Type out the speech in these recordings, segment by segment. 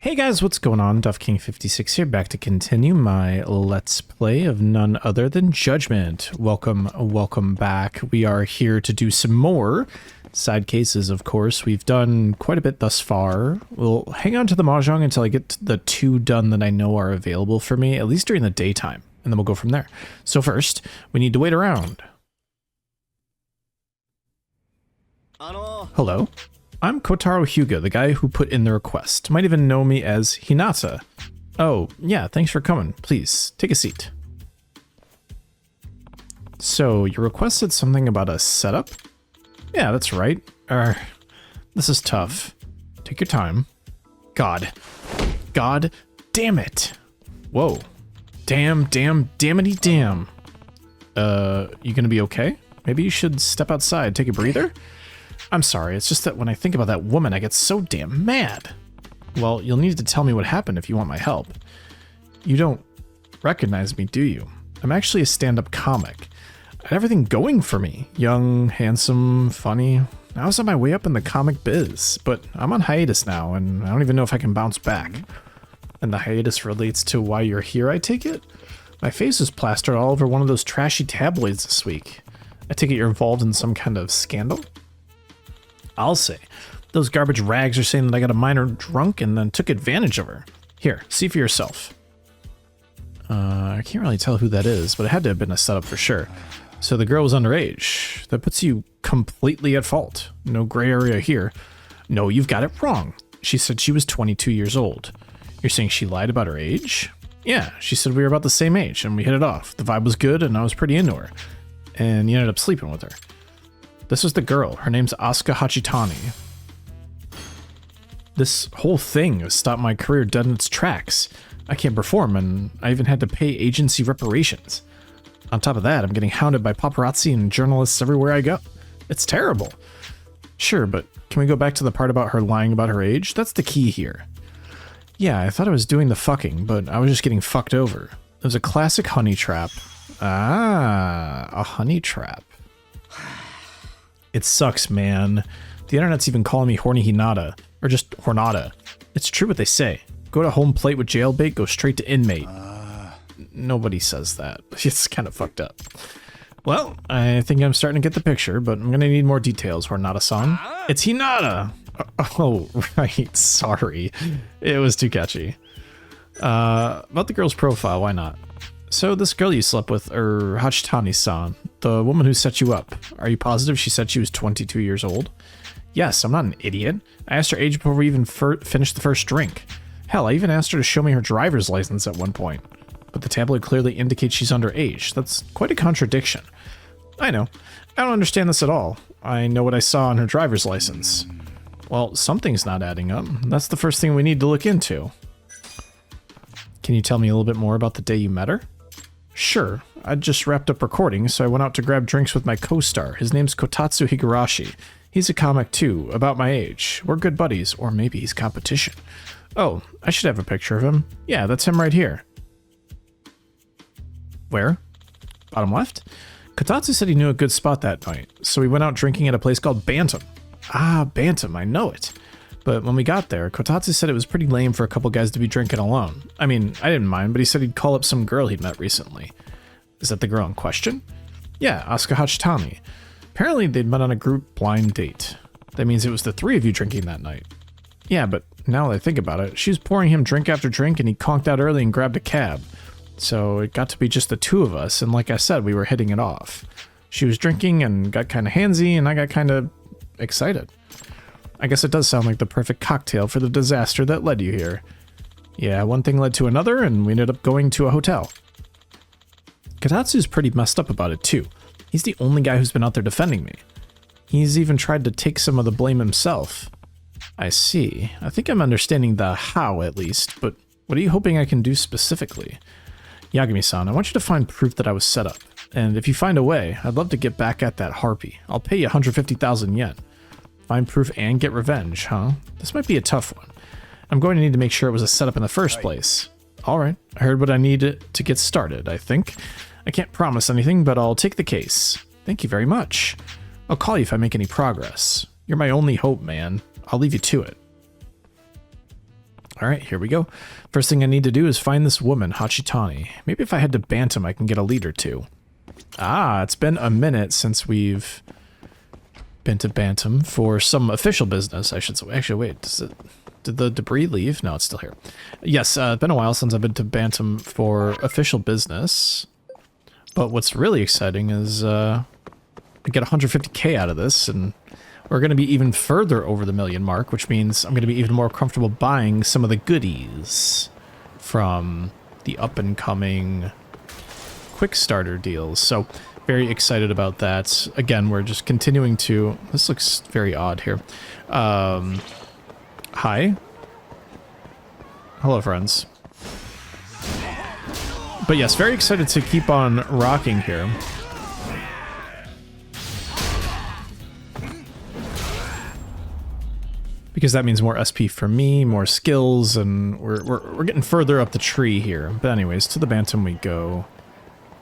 Hey guys, what's going on? DuffKing56 here, back to continue my Let's Play of none other than Judgment. Welcome back. We are here to do some more side cases, of course. We've done quite a bit thus far. We'll hang on to the Mahjong until I get the two done that I know are available for me, at least during the daytime, and then we'll go from there. So first, we need to wait around. Hello? I'm Kotaro Hyuga, the guy who put in the request. Might even know me as Hinata. Oh, yeah, thanks for coming. Please, take a seat. So, your request said something about a setup? Yeah, that's right. This is tough. Take your time. God damn it. Whoa. Dammity damn. You gonna be okay? Maybe you should step outside, take a breather? I'm sorry, it's just that when I think about that woman, I get so damn mad. Well, you'll need to tell me what happened if you want my help. You don't recognize me, do you? I'm actually a stand-up comic. I had everything going for me. Young, handsome, funny. I was on my way up in the comic biz, but I'm on hiatus now, and I don't even know if I can bounce back. And the hiatus relates to why you're here, I take it? My face is plastered all over one of those trashy tabloids this week. I take it you're involved in some kind of scandal? I'll say. Those garbage rags are saying that I got a minor drunk and then took advantage of her. Here, see for yourself. I can't really tell who that is, but it had to have been a setup for sure. So the girl was underage. That puts you completely at fault. No gray area here. No, you've got it wrong. She said she was 22 years old. You're saying she lied about her age? Yeah, she said we were about the same age and we hit it off. The vibe was good and I was pretty into her. And you ended up sleeping with her. This is the girl. Her name's Asuka Hachitani. This whole thing has stopped my career dead in its tracks. I can't perform, and I even had to pay agency reparations. On top of that, I'm getting hounded by paparazzi and journalists everywhere I go. It's terrible. Sure, but can we go back to the part about her lying about her age? That's the key here. Yeah, I thought I was doing the fucking, but I was just getting fucked over. It was a classic honey trap. Ah, a honey trap. It sucks, man. The internet's even calling me horny Hinata, or just Hornata. It's true what they say. Go to home plate with jailbait, go straight to inmate. Nobody says that. It's kind of fucked up. Well, I think I'm starting to get the picture, but I'm gonna need more details, Hornata-san. It's Hinata! Oh, right, sorry. It was too catchy. About the girl's profile, why not? So this girl you slept with, Hachitani-san, the woman who set you up, are you positive she said she was 22 years old? Yes, I'm not an idiot. I asked her age before we even finished the first drink. Hell, I even asked her to show me her driver's license at one point. But the tabloid clearly indicates she's underage. That's quite a contradiction. I know. I don't understand this at all. I know what I saw on her driver's license. Well, something's not adding up. That's the first thing we need to look into. Can you tell me a little bit more about the day you met her? Sure, I just wrapped up recording, so I went out to grab drinks with my co-star. His name's Kotatsu Higurashi. He's a comic too, about my age. We're good buddies, or maybe he's competition. Oh, I should have a picture of him. Yeah, that's him right here. Where? Bottom left? Kotatsu said he knew a good spot that night, so we went out drinking at a place called Bantam. Ah, Bantam, I know it. But when we got there, Kotatsu said it was pretty lame for a couple guys to be drinking alone. I mean, I didn't mind, but he said he'd call up some girl he'd met recently. Is that the girl in question? Yeah, Asuka Hachitani. Apparently they'd met on a group blind date. That means it was the three of you drinking that night. Yeah, but now that I think about it, she was pouring him drink after drink and he conked out early and grabbed a cab. So it got to be just the two of us, and like I said, we were hitting it off. She was drinking and got kind of handsy, and I got kind of excited. I guess it does sound like the perfect cocktail for the disaster that led you here. Yeah, one thing led to another, and we ended up going to a hotel. Kotatsu's pretty messed up about it, too. He's the only guy who's been out there defending me. He's even tried to take some of the blame himself. I see. I think I'm understanding the how, at least, but what are you hoping I can do specifically? Yagami-san, I want you to find proof that I was set up. And if you find a way, I'd love to get back at that harpy. I'll pay you 150,000 yen. Find proof and get revenge, huh? This might be a tough one. I'm going to need to make sure it was a setup in the first place. Alright, I heard what I need to get started, I think. I can't promise anything, but I'll take the case. Thank you very much. I'll call you if I make any progress. You're my only hope, man. I'll leave you to it. Alright, here we go. First thing I need to do is find this woman, Hachitani. Maybe if I head to Bantam, I can get a lead or two. Ah, it's been a minute since we've been to Bantam for some official business, I should say. Actually, wait, did the debris leave? No, it's still here. Yes, it's been a while since I've been to Bantam for official business. But what's really exciting is I get 150k out of this, and we're going to be even further over the million mark, which means I'm going to be even more comfortable buying some of the goodies from the up-and-coming quick starter deals. So, very excited about that. Again, we're just continuing to... This looks very odd here. Hi. Hello, friends. But yes, very excited to keep on rocking here. Because that means more SP for me, more skills, and we're getting further up the tree here. But anyways, to the Bantam we go.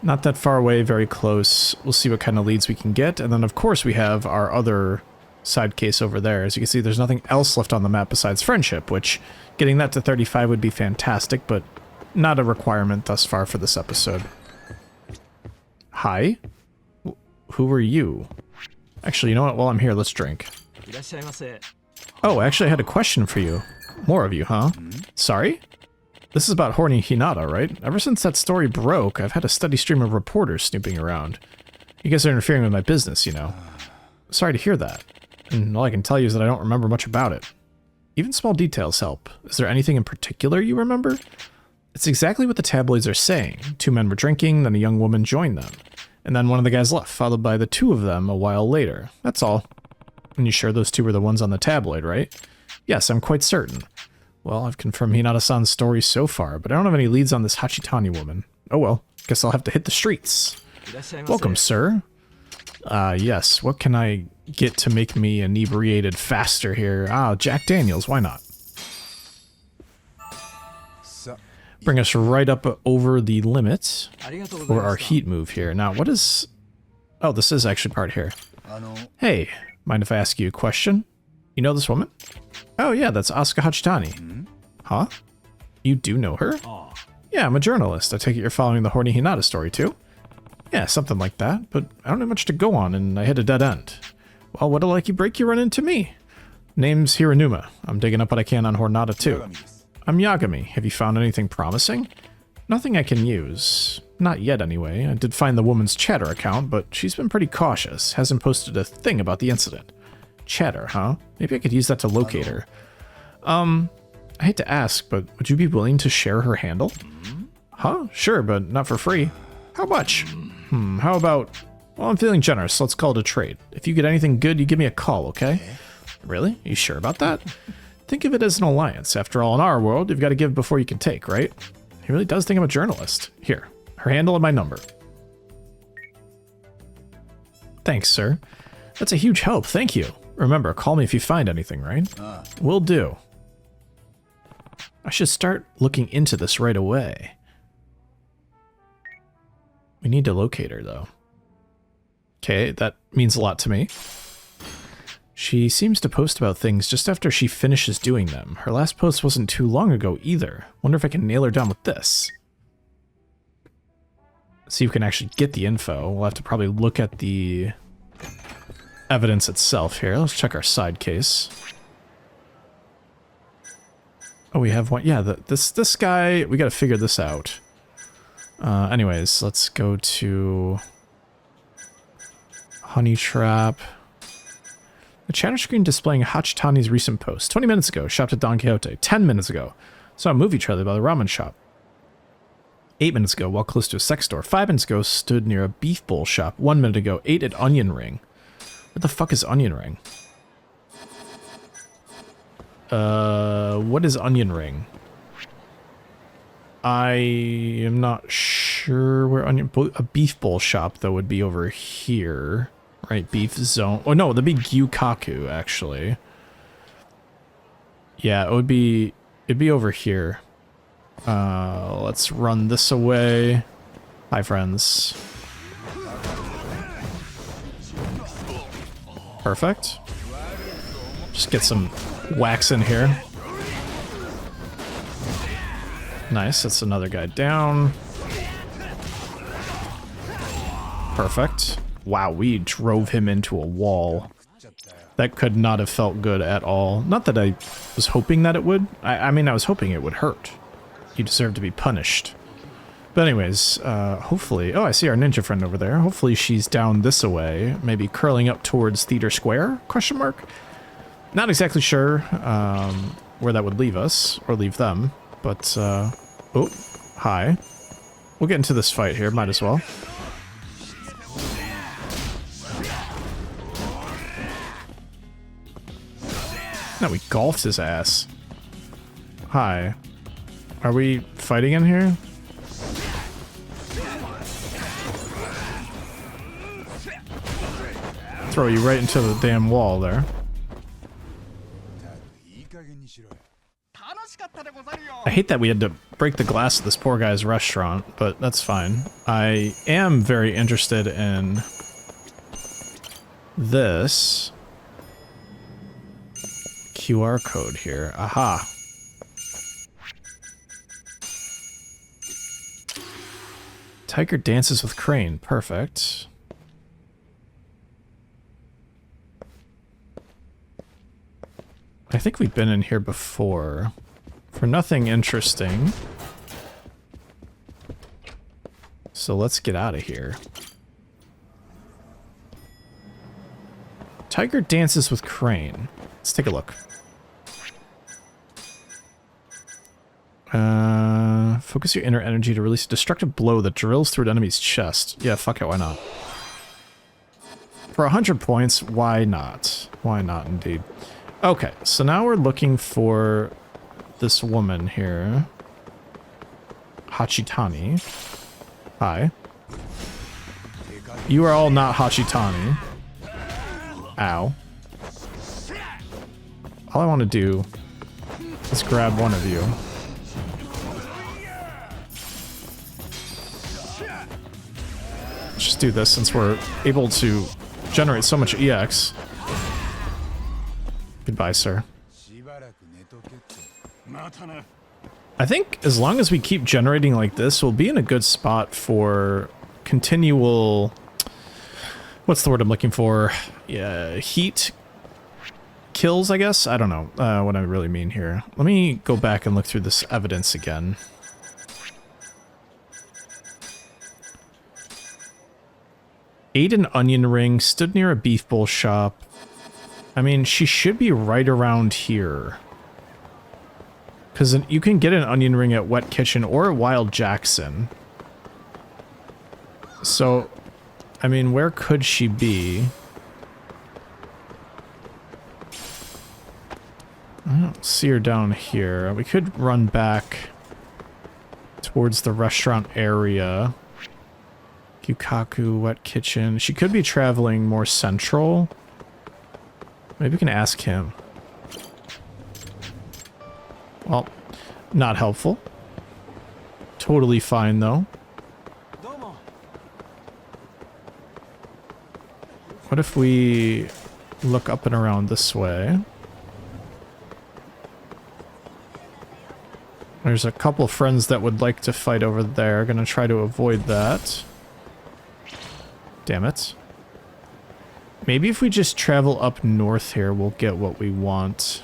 Not that far away, very close. We'll see what kind of leads we can get. And then, of course, we have our other side case over there. As you can see, there's nothing else left on the map besides friendship, which getting that to 35 would be fantastic, but not a requirement thus far for this episode. Hi? Who are you? Actually, you know what? While I'm here, let's drink. Oh, actually, I had a question for you. More of you, huh? Sorry? This is about horny Hinata, right? Ever since that story broke, I've had a steady stream of reporters snooping around. You guys are interfering with my business, you know. Sorry to hear that. And all I can tell you is that I don't remember much about it. Even small details help. Is there anything in particular you remember? It's exactly what the tabloids are saying. 2 men were drinking, then a young woman joined them. And then one of the guys left, followed by the 2 of them a while later. That's all. And you sure those 2 were the ones on the tabloid, right? Yes, I'm quite certain. Well, I've confirmed Hinata-san's story so far, but I don't have any leads on this Hachitani woman. Oh well, guess I'll have to hit the streets. Welcome, sir. Yes, what can I get to make me inebriated faster here? Ah, Jack Daniels, why not? Bring us right up over the limit for our heat move here. Now, what is... Oh, this is actually part here. Hey, mind if I ask you a question? You know this woman? Oh yeah, that's Asuka Hachitani. Huh? You do know her? Yeah, I'm a journalist. I take it you're following the horny Hinata story too? Yeah, something like that, but I don't have much to go on and I hit a dead end. Well, what'll like you break you run into me? Name's Hiranuma. I'm digging up what I can on Hinata too. I'm Yagami. Have you found anything promising? Nothing I can use. Not yet, anyway. I did find the woman's Chatter account, but she's been pretty cautious. Hasn't posted a thing about the incident. Chatter, huh? Maybe I could use that to locate her. I hate to ask, but would you be willing to share her handle? Huh? Sure, but not for free. How much? How about... Well, I'm feeling generous, so let's call it a trade. If you get anything good, you give me a call, okay? Really? You sure about that? Think of it as an alliance. After all, in our world, you've got to give before you can take, right? He really does think I'm a journalist. Here, her handle and my number. Thanks, sir. That's a huge help, thank you. Remember, call me if you find anything, right? Will do. I should start looking into this right away. We need to locate her, though. Okay, that means a lot to me. She seems to post about things just after she finishes doing them. Her last post wasn't too long ago either. Wonder if I can nail her down with this. See if we can actually get the info. We'll have to probably look at the evidence itself here. Let's check our side case. Oh, we have one. Yeah, this guy, we gotta figure this out. Anyways, let's go to Honey Trap. The chatter screen displaying Hachitani's recent post. 20 minutes ago, shopped at Don Quixote. 10 minutes ago, saw a movie trailer by the ramen shop. 8 minutes ago, walked close to a sex store. 5 minutes ago, stood near a beef bowl shop. 1 minute ago, ate at Onion Ring. What the fuck is Onion Ring? What is Onion Ring? I am not sure where a beef bowl shop, though, would be over here. Right, beef zone. Oh, no, that'd be Gyukaku, actually. Yeah, it'd be over here. Let's run this away. Hi, friends. Perfect. Just get some wax in here. Nice, that's another guy down. Perfect. Wow, we drove him into a wall. That could not have felt good at all. Not that I was hoping that it would. I mean, I was hoping it would hurt. You deserve to be punished. But anyways, hopefully... Oh, I see our ninja friend over there. Hopefully she's down this way. Maybe curling up towards Theater Square? Question mark? Not exactly sure where that would leave us. Or leave them. But, oh, hi. We'll get into this fight here. Might as well. No, we golfed his ass. Hi. Are we fighting in here? Throw you right into the damn wall there. I hate that we had to break the glass of this poor guy's restaurant, but that's fine. I am very interested in this QR code here. Aha. Tiger dances with Crane. Perfect. I think we've been in here before. For nothing interesting. So let's get out of here. Tiger dances with Crane. Let's take a look. Focus your inner energy to release a destructive blow that drills through an enemy's chest. Yeah, fuck it, why not? For 100 points, why not? Why not, indeed. Okay, so now we're looking for this woman here. Hachitani. Hi. You are all not Hachitani. Ow. All I want to do is grab one of you. Let's just do this since we're able to generate so much EX. Goodbye, sir. I think as long as we keep generating like this, we'll be in a good spot for continual... What's the word I'm looking for? Yeah, heat kills, I guess? I don't know what I really mean here. Let me go back and look through this evidence again. Ate an onion ring, stood near a beef bowl shop. I mean, she should be right around here. Because you can get an onion ring at Wet Kitchen or at Wild Jackson. So, I mean, where could she be? I don't see her down here. We could run back towards the restaurant area. Yukaku, Wet Kitchen. She could be traveling more central. Maybe we can ask him. Well, not helpful. Totally fine, though. What if we look up and around this way? There's a couple friends that would like to fight over there. Gonna try to avoid that. Damn it. Maybe if we just travel up north here, we'll get what we want.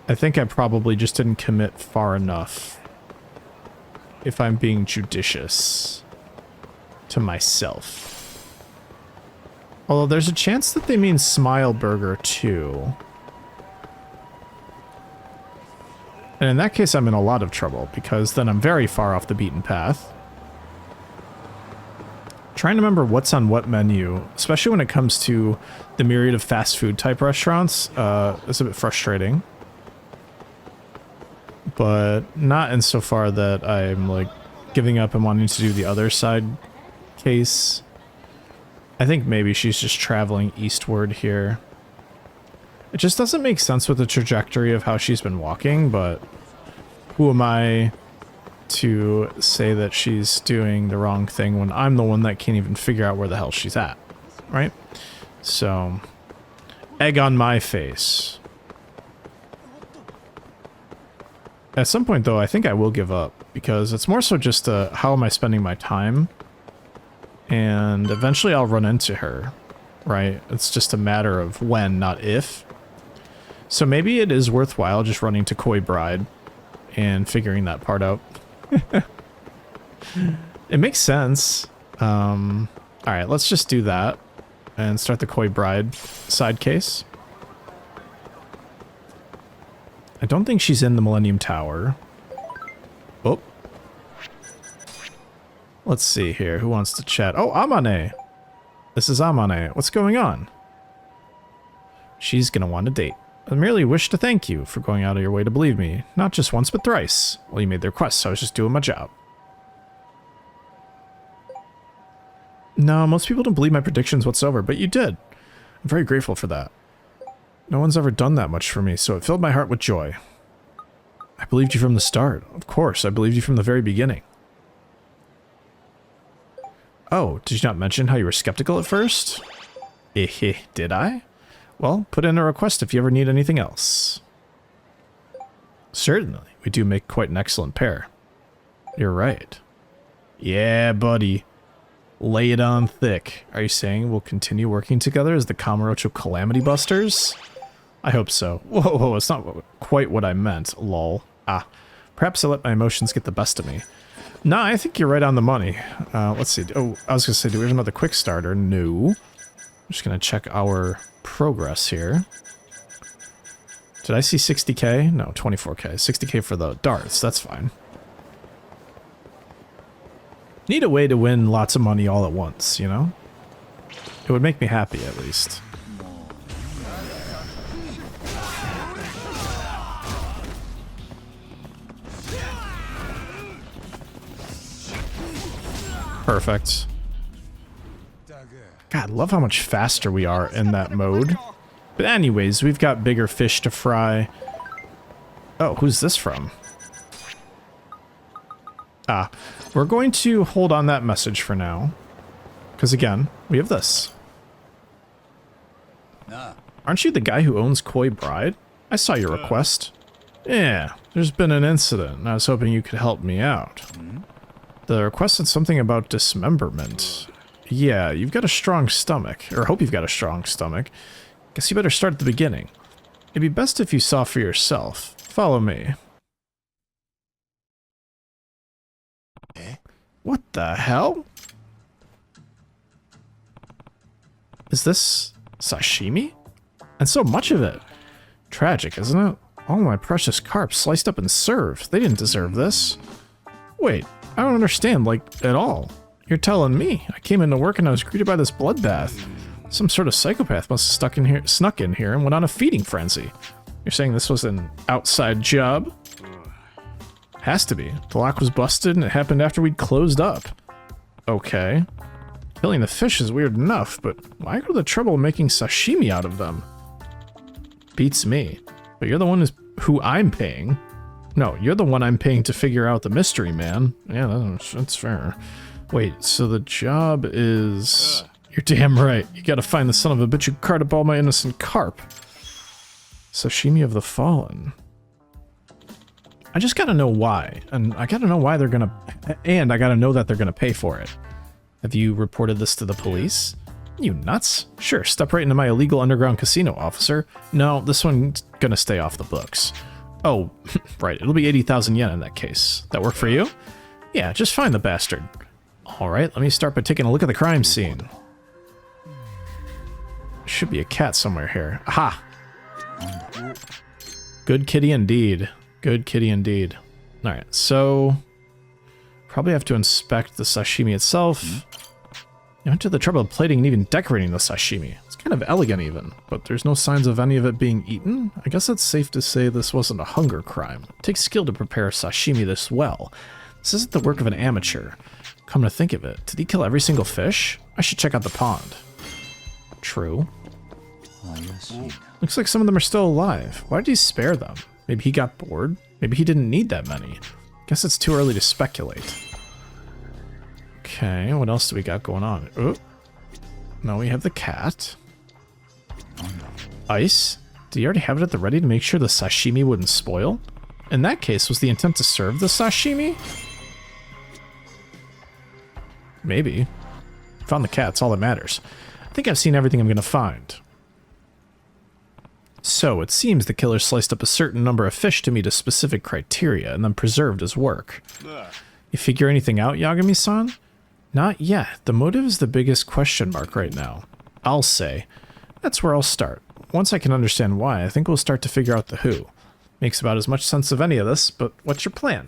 I think I probably just didn't commit far enough. If I'm being judicious to myself. Although there's a chance that they mean Smile Burger too. And in that case, I'm in a lot of trouble because then I'm very far off the beaten path. Trying to remember what's on what menu, especially when it comes to the myriad of fast food type restaurants, is a bit frustrating. But not insofar that I'm like giving up and wanting to do the other side case. I think maybe she's just traveling eastward here. It just doesn't make sense with the trajectory of how she's been walking, but who am I to say that she's doing the wrong thing when I'm the one that can't even figure out where the hell she's at, right? So, egg on my face. At some point, though, I think I will give up, because it's more so just how am I spending my time? And eventually I'll run into her, right? It's just a matter of when, not if. So maybe it is worthwhile just running to Koi Bride and figuring that part out. It makes sense. Alright, let's just do that and start the Koi Bride side case. I don't think she's in the Millennium Tower. Oh. Let's see here. Who wants to chat? Oh, Amane! This is Amane. What's going on? She's gonna want a date. I merely wish to thank you for going out of your way to believe me. Not just once, but thrice. Well, you made the request, so I was just doing my job. No, most people don't believe my predictions whatsoever, but you did. I'm very grateful for that. No one's ever done that much for me, so it filled my heart with joy. I believed you from the start. Of course, I believed you from the very beginning. Oh, did you not mention how you were skeptical at first? Did I? Well, put in a request if you ever need anything else. Certainly, we do make quite an excellent pair. You're right. Yeah, buddy. Lay it on thick. Are you saying we'll continue working together as the Kamurocho Calamity Busters? I hope so. Whoa, it's not quite what I meant, lol. Ah, perhaps I let my emotions get the best of me. Nah, I think you're right on the money. Let's see. Oh, I was gonna say, do we have another quick starter? No. I'm just gonna check our progress here. Did I see 60k? No, 24k. 60k for the darts. That's fine. Need a way to win lots of money all at once, you know? It would make me happy, at least. Perfect. God, love how much faster we are in that mode. But anyways, we've got bigger fish to fry. Oh, who's this from? Ah, we're going to hold on that message for now. Because again, we have this. Aren't you the guy who owns Koi Bride? I saw your request. Yeah, there's been an incident, and I was hoping you could help me out. The request said something about dismemberment. Yeah, you've got a strong stomach, or hope you've got a strong stomach. Guess you better start at the beginning. It'd be best if you saw for yourself. Follow me. What the hell? Is this sashimi? And so much of it. Tragic, isn't it? All my precious carp sliced up and served. They didn't deserve this. Wait, I don't understand, like, at all. You're telling me. I came into work and I was greeted by this bloodbath. Some sort of psychopath must have snuck in here and went on a feeding frenzy. You're saying this was an outside job? Has to be. The lock was busted and it happened after we'd closed up. Okay. Killing the fish is weird enough, but why go to the trouble of making sashimi out of them? Beats me. But you're the one who I'm paying. No, you're the one I'm paying to figure out the mystery, man. Yeah, that's fair. Wait, so the job is... You're damn right. You gotta find the son of a bitch who carted up all my innocent carp. Sashimi of the Fallen. I just gotta know why. And I gotta know why they're gonna... And I gotta know that they're gonna pay for it. Have you reported this to the police? You nuts? Sure, step right into my illegal underground casino, officer. No, this one's gonna stay off the books. Oh, right, it'll be 80,000 yen in that case. That work for you? Yeah, just find the bastard. Alright, let me start by taking a look at the crime scene. Should be a cat somewhere here. Aha! Good kitty indeed. Good kitty indeed. Alright, so... Probably have to inspect the sashimi itself. You went to the trouble of plating and even decorating the sashimi. It's kind of elegant even, but there's no signs of any of it being eaten. I guess it's safe to say this wasn't a hunger crime. It takes skill to prepare sashimi this well. This isn't the work of an amateur. Come to think of it, did he kill every single fish? I should check out the pond. True. Looks like some of them are still alive. Why did he spare them? Maybe he got bored? Maybe he didn't need that many. Guess it's too early to speculate. Okay, what else do we got going on? Oh, now we have the cat. Ice? Do you already have it at the ready to make sure the sashimi wouldn't spoil? In that case, was the intent to serve the sashimi? Maybe. Found the cat's all that matters. I think I've seen everything I'm going to find. So, it seems the killer sliced up a certain number of fish to meet a specific criteria, and then preserved his work. You figure anything out, Yagami-san? Not yet. The motive is the biggest question mark right now. I'll say. That's where I'll start. Once I can understand why, I think we'll start to figure out the who. Makes about as much sense of any of this, but what's your plan?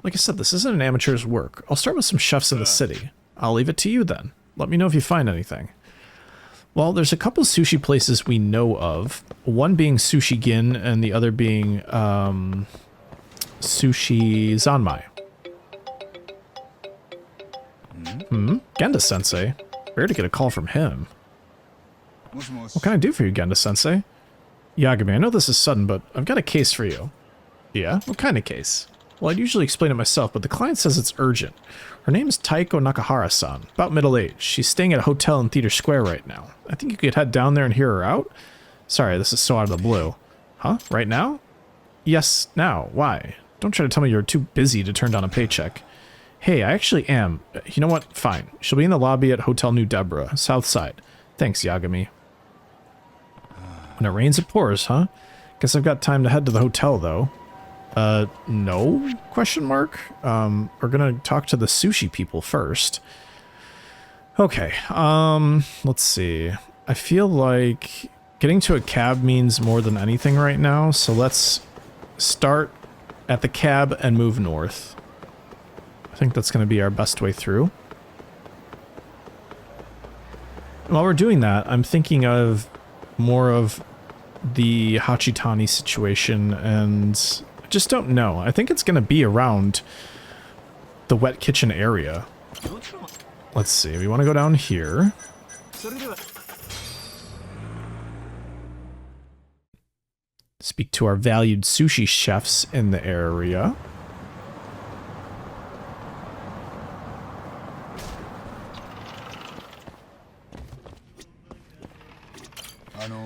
Like I said, this isn't an amateur's work. I'll start with some chefs in the city. I'll leave it to you then. Let me know if you find anything. Well, there's a couple sushi places we know of. One being Sushi Gin and the other being Sushi Zanmai. Genda-sensei? Rare to get a call from him. What can I do for you, Genda-sensei? Yagami, I know this is sudden, but I've got a case for you. Yeah? What kind of case? Well, I'd usually explain it myself, but the client says it's urgent. Her name is Taiko Nakahara-san, about middle-aged. She's staying at a hotel in Theater Square right now. I think you could head down there and hear her out? Sorry, this is so out of the blue. Huh? Right now? Yes, now. Why? Don't try to tell me you're too busy to turn down a paycheck. Hey, I actually am. You know what? Fine. She'll be in the lobby at Hotel New Deborah, South Side. Thanks, Yagami. When it rains, it pours, huh? Guess I've got time to head to the hotel, though. No? Question mark? We're gonna talk to the sushi people first. Okay, let's see. I feel like getting to a cab means more than anything right now, so let's start at the cab and move north. I think that's gonna be our best way through. While we're doing that, I'm thinking of more of the Hachitani situation, and I just don't know. I think it's going to be around the wet kitchen area. Let's see, we want to go down here. Speak to our valued sushi chefs in the area.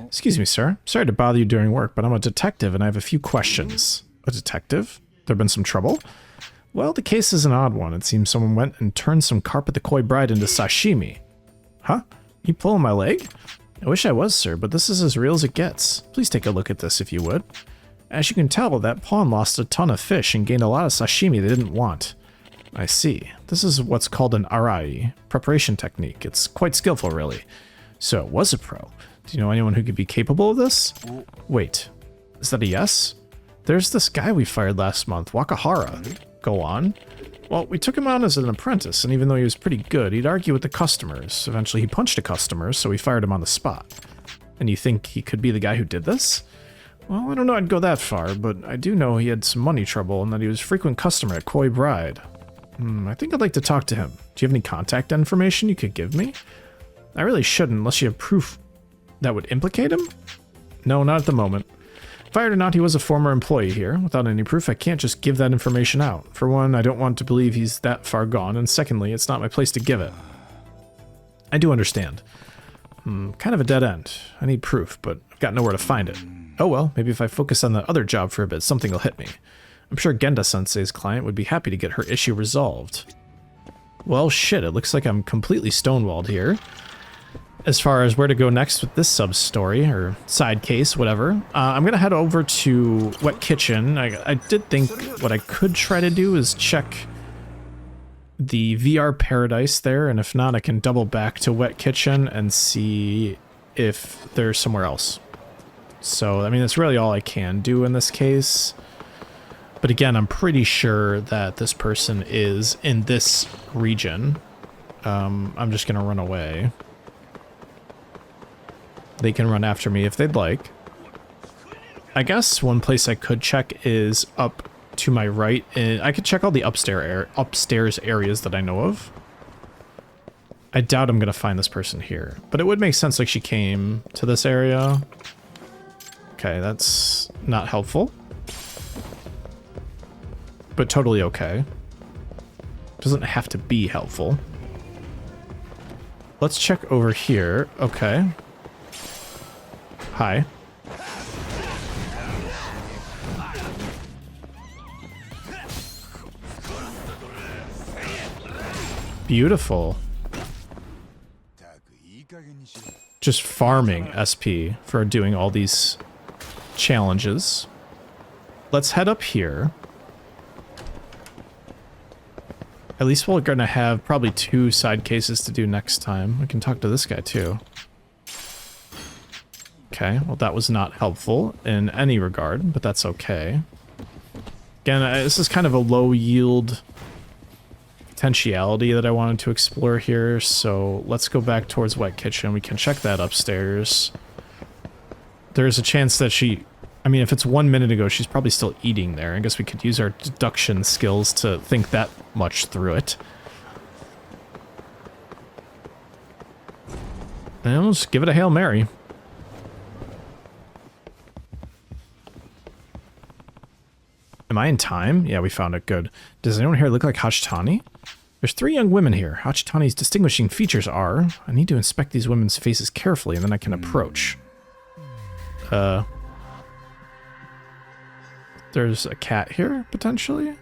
Excuse me, sir. Sorry to bother you during work, but I'm a detective and I have a few questions. A detective? There been some trouble? Well, the case is an odd one. It seems someone went and turned some Carp at the Koi Bride into sashimi. Huh? You pulling my leg? I wish I was, sir, but this is as real as it gets. Please take a look at this if you would. As you can tell, that pawn lost a ton of fish and gained a lot of sashimi they didn't want. I see. This is what's called an arai, preparation technique. It's quite skillful, really. So it was a pro. Do you know anyone who could be capable of this? Wait, is that a yes? There's this guy we fired last month, Wakahara. Go on. Well, we took him on as an apprentice, and even though he was pretty good, he'd argue with the customers. Eventually he punched a customer, so we fired him on the spot. And you think he could be the guy who did this? Well, I don't know I'd go that far, but I do know he had some money trouble and that he was a frequent customer at Koi Bride. I think I'd like to talk to him. Do you have any contact information you could give me? I really shouldn't unless you have proof that would implicate him? No, not at the moment. Fired or not, he was a former employee here. Without any proof, I can't just give that information out. For one, I don't want to believe he's that far gone, and secondly, it's not my place to give it. I do understand. Kind of a dead end. I need proof, but I've got nowhere to find it. Oh well, maybe if I focus on the other job for a bit, something will hit me. I'm sure Genda-sensei's client would be happy to get her issue resolved. Well, shit, it looks like I'm completely stonewalled here. As far as where to go next with this sub-story, or side case, whatever, I'm going to head over to Wet Kitchen. I did think what I could try to do is check the VR Paradise there, and if not, I can double back to Wet Kitchen and see if there's somewhere else. So, I mean, that's really all I can do in this case. But again, I'm pretty sure that this person is in this region. I'm just going to run away. They can run after me if they'd like. I guess one place I could check is up to my right. And I could check all the upstairs areas that I know of. I doubt I'm going to find this person here. But it would make sense like she came to this area. Okay, that's not helpful. But totally okay. Doesn't have to be helpful. Let's check over here. Okay. Hi. Beautiful. Just farming SP for doing all these challenges. Let's head up here. At least we're gonna have probably 2 side cases to do next time. We can talk to this guy too. Okay, well that was not helpful in any regard, but that's okay. Again, this is kind of a low yield potentiality that I wanted to explore here, so let's go back towards Wet Kitchen. We can check that upstairs. There's a chance that I mean, if it's 1 minute ago, she's probably still eating there. I guess we could use our deduction skills to think that much through it. And we'll just give it a Hail Mary. Am I in time? Yeah, we found it. Good. Does anyone here look like Hachitani? There's 3 young women here. Hachitani's distinguishing features are... I need to inspect these women's faces carefully, and then I can approach. There's a cat here, potentially?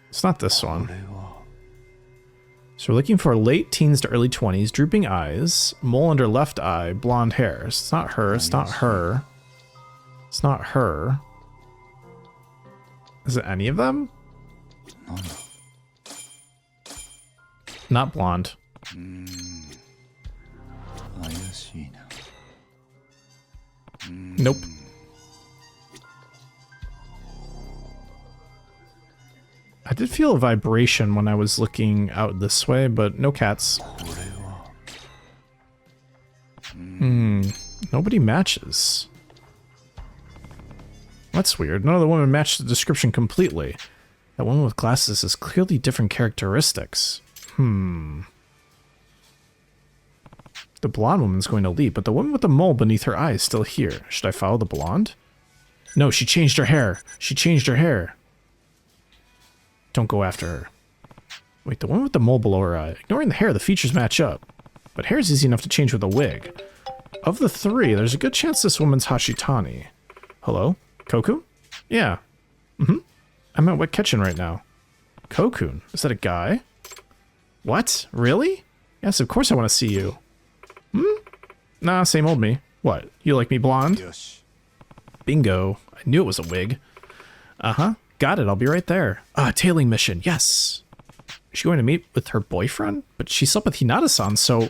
It's not this one. So we're looking for late teens to early 20s, drooping eyes, mole under left eye, blonde hair. It's not her, it's not her. It's not her. Is it any of them? Not blonde. Nope. I did feel a vibration when I was looking out this way, but no cats. Nobody matches. That's weird. None of the women match the description completely. That woman with glasses has clearly different characteristics. The blonde woman's going to leave, but the woman with the mole beneath her eye is still here. Should I follow the blonde? No, she changed her hair. She changed her hair. Don't go after her. Wait, the one with the mole below her eye. Ignoring the hair, the features match up. But hair's easy enough to change with a wig. Of the 3, there's a good chance this woman's Hachitani. Hello? Kokun? Yeah. I'm at Wet Kitchen right now. Kokun? Is that a guy? What? Really? Yes, of course I want to see you. Nah, same old me. What? You like me blonde? Yes. Bingo. I knew it was a wig. Got it, I'll be right there. Tailing mission, yes. Is she going to meet with her boyfriend? But she slept with Hinata-san, so...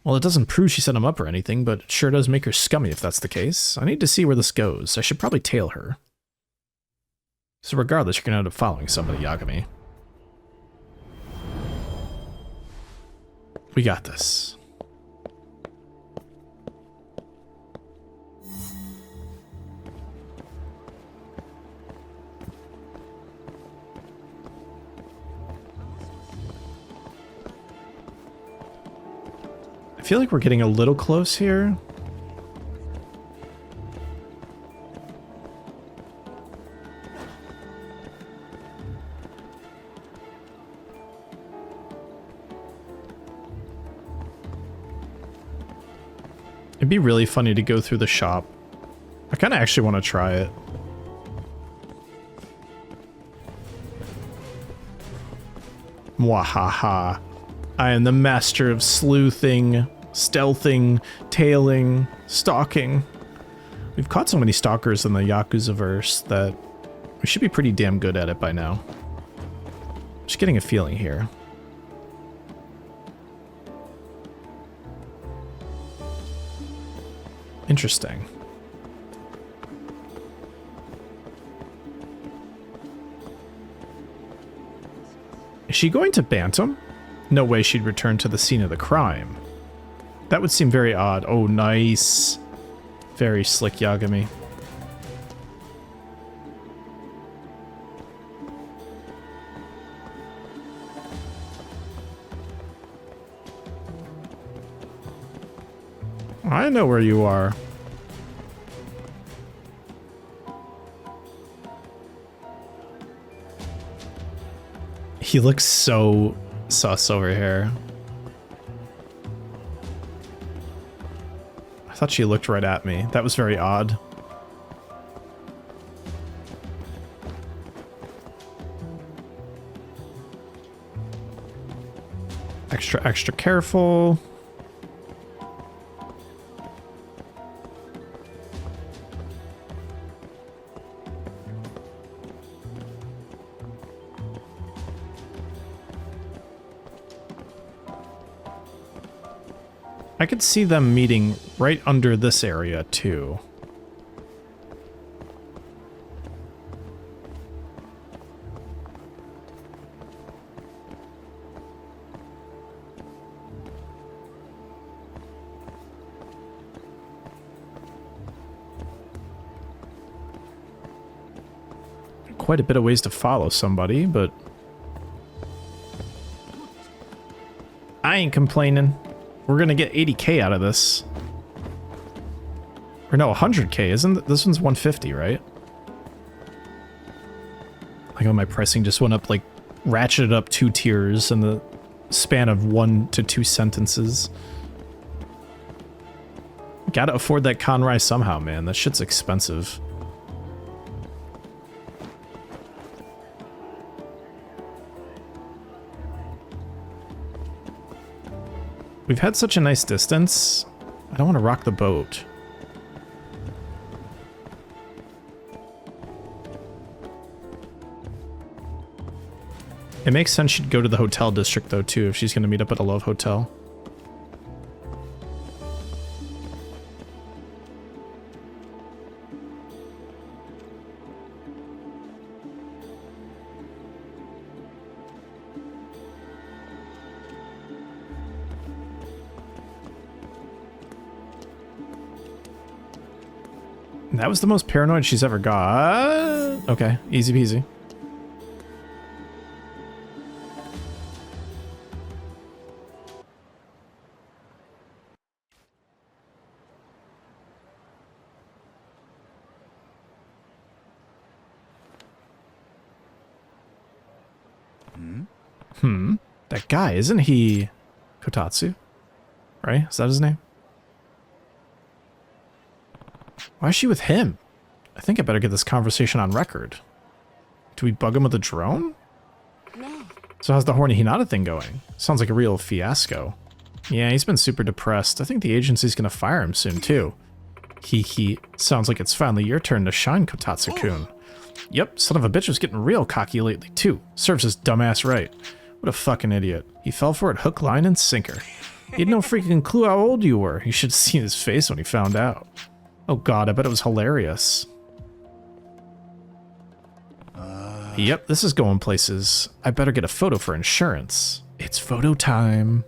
Well, it doesn't prove she set him up or anything, but it sure does make her scummy if that's the case. I need to see where this goes. I should probably tail her. So regardless, you're gonna end up following somebody, Yagami. We got this. I feel like we're getting a little close here. It'd be really funny to go through the shop. I kind of actually want to try it. Mwahaha. I am the master of sleuthing, stealthing, tailing, stalking. We've caught so many stalkers in the Yakuza-verse that we should be pretty damn good at it by now. Just getting a feeling here. Interesting. Is she going to Bantam? No way she'd return to the scene of the crime. That would seem very odd. Oh, nice. Very slick, Yagami. I know where you are. He looks so sus over here. I thought she looked right at me. That was very odd. Extra careful. I could see them meeting right under this area, too. Quite a bit of ways to follow somebody, but I ain't complaining. We're gonna get 80k out of this. Or no, 100k, isn't it? This one's 150, right? Like, oh, my pricing just went up, like, ratcheted up 2 tiers in the span of 1 to 2 sentences. Gotta afford that Conrai somehow, man. That shit's expensive. We've had such a nice distance. I don't want to rock the boat. It makes sense she'd go to the hotel district, though, too, if she's going to meet up at a Love Hotel. That was the most paranoid she's ever got. Okay, easy peasy. That guy, isn't he Kotatsu? Right? Is that his name? Why is she with him? I think I better get this conversation on record. Do we bug him with a drone? No. So how's the horny Hinata thing going? Sounds like a real fiasco. Yeah, he's been super depressed. I think the agency's gonna fire him soon, too. Hee. Sounds like it's finally your turn to shine, Kotatsu-kun. Yep, son of a bitch was getting real cocky lately, too. Serves his dumbass right. What a fucking idiot. He fell for it hook, line, and sinker. He had no freaking clue how old you were. You should have seen his face when he found out. Oh god, I bet it was hilarious. Yep, this is going places. I better get a photo for insurance. It's photo time.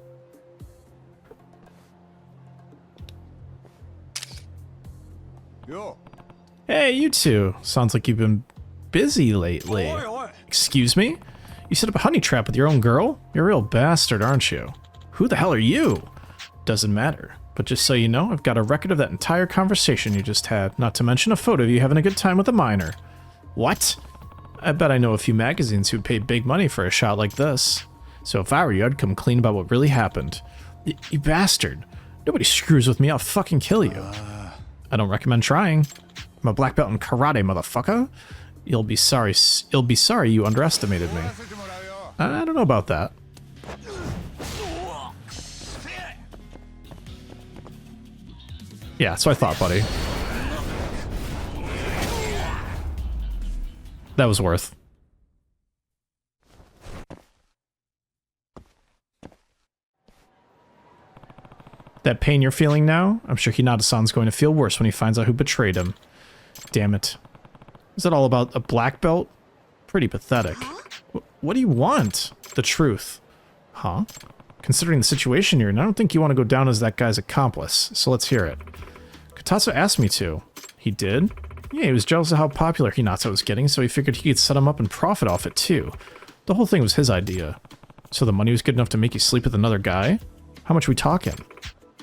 Yo. Hey, you two. Sounds like you've been busy lately. Excuse me? You set up a honey trap with your own girl? You're a real bastard, aren't you? Who the hell are you? Doesn't matter. But just so you know, I've got a record of that entire conversation you just had, not to mention a photo of you having a good time with a minor. What? I bet I know a few magazines who'd pay big money for a shot like this. So if I were you, I'd come clean about what really happened. You bastard. Nobody screws with me, I'll fucking kill you. I don't recommend trying. I'm a black belt in karate, motherfucker. You'll be sorry you underestimated me. I don't know about that. Yeah, that's what I thought, buddy. That was worth. That pain you're feeling now? I'm sure Hinata-san's going to feel worse when he finds out who betrayed him. Damn it. Is that all about a black belt? Pretty pathetic. What do you want? The truth. Huh? Considering the situation you're in, I don't think you want to go down as that guy's accomplice, so let's hear it. Kotatsu asked me to. He did? Yeah, he was jealous of how popular Hinata was getting, so he figured he could set him up and profit off it too. The whole thing was his idea. So the money was good enough to make you sleep with another guy? How much are we talking?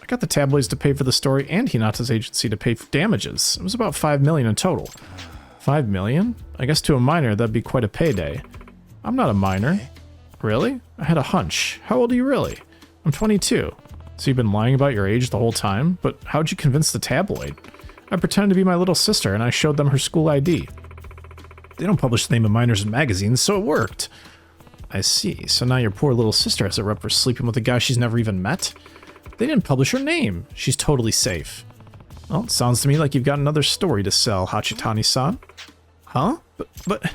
I got the tabloids to pay for the story and Hinata's agency to pay for damages. It was about 5 million in total. 5 million? I guess to a minor that'd be quite a payday. I'm not a minor. Really? I had a hunch. How old are you really? I'm 22. So you've been lying about your age the whole time? But how'd you convince the tabloid? I pretended to be my little sister and I showed them her school ID. They don't publish the name of minors in magazines, so it worked. I see. So now your poor little sister has a rep for sleeping with a guy she's never even met? They didn't publish her name. She's totally safe. Well, it sounds to me like you've got another story to sell, Hachitani-san. Huh? But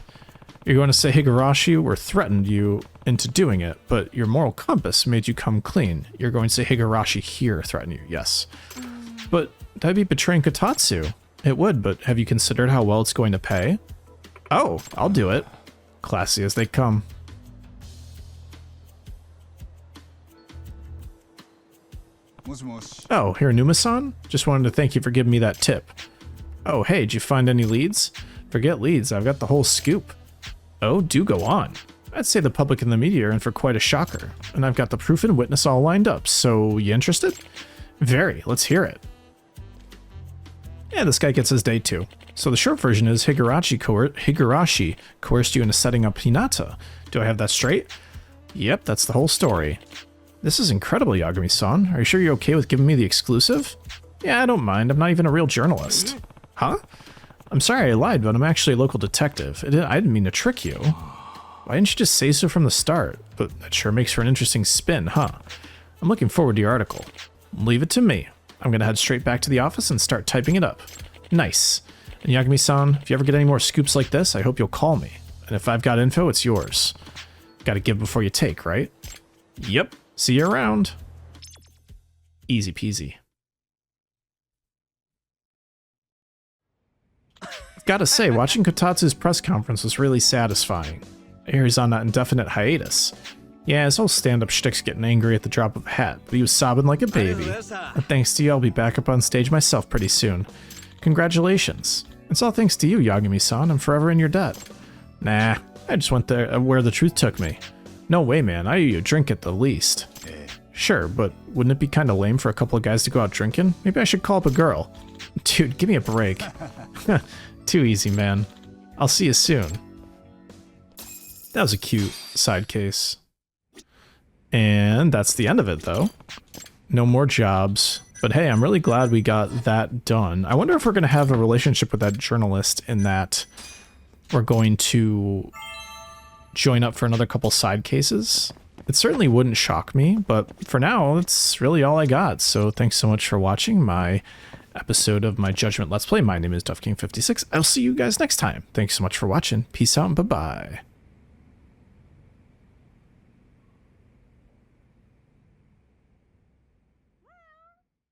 you're going to say Higurashi or threatened you into doing it, but your moral compass made you come clean. You're going to say Higurashi here threatened you, yes. But that'd be betraying Kotatsu. It would, but have you considered how well it's going to pay? Oh, I'll do it. Classy as they come. Oh, Hiranuma-san? Just wanted to thank you for giving me that tip. Oh, hey, did you find any leads? Forget leads, I've got the whole scoop. Oh, do go on. I'd say the public and the media are in for quite a shocker, and I've got the proof and witness all lined up, so you interested? Very, let's hear it. Yeah, this guy gets his day too. So the short version is Higurashi coerced you into setting up Hinata. Do I have that straight? Yep, that's the whole story. This is incredible, Yagami-san. Are you sure you're okay with giving me the exclusive? Yeah, I don't mind. I'm not even a real journalist. Huh? I'm sorry I lied, but I'm actually a local detective. I didn't mean to trick you. Why didn't you just say so from the start? But that sure makes for an interesting spin, huh? I'm looking forward to your article. Leave it to me. I'm gonna head straight back to the office and start typing it up. Nice. And Yagami-san, if you ever get any more scoops like this, I hope you'll call me. And if I've got info, it's yours. Gotta give before you take, right? Yep. See you around. Easy peasy. Gotta say, watching Kotatsu's press conference was really satisfying. I hear he's on that indefinite hiatus. Yeah, his whole stand-up shtick's getting angry at the drop of a hat, but he was sobbing like a baby. And thanks to you, I'll be back up on stage myself pretty soon. Congratulations. It's all thanks to you, Yagami-san. I'm forever in your debt. Nah, I just went there where the truth took me. No way, man. I owe you a drink at the least. Sure, but wouldn't it be kind of lame for a couple of guys to go out drinking? Maybe I should call up a girl. Dude, give me a break. Too easy, man. I'll see you soon. That was a cute side case. And that's the end of it, though. No more jobs. But hey, I'm really glad we got that done. I wonder if we're going to have a relationship with that journalist in that we're going to join up for another couple side cases. It certainly wouldn't shock me, but for now, that's really all I got. So thanks so much for watching my episode of my Judgment Let's Play. My name is DuffKing56. I'll see you guys next time. Thanks so much for watching. Peace out and bye-bye.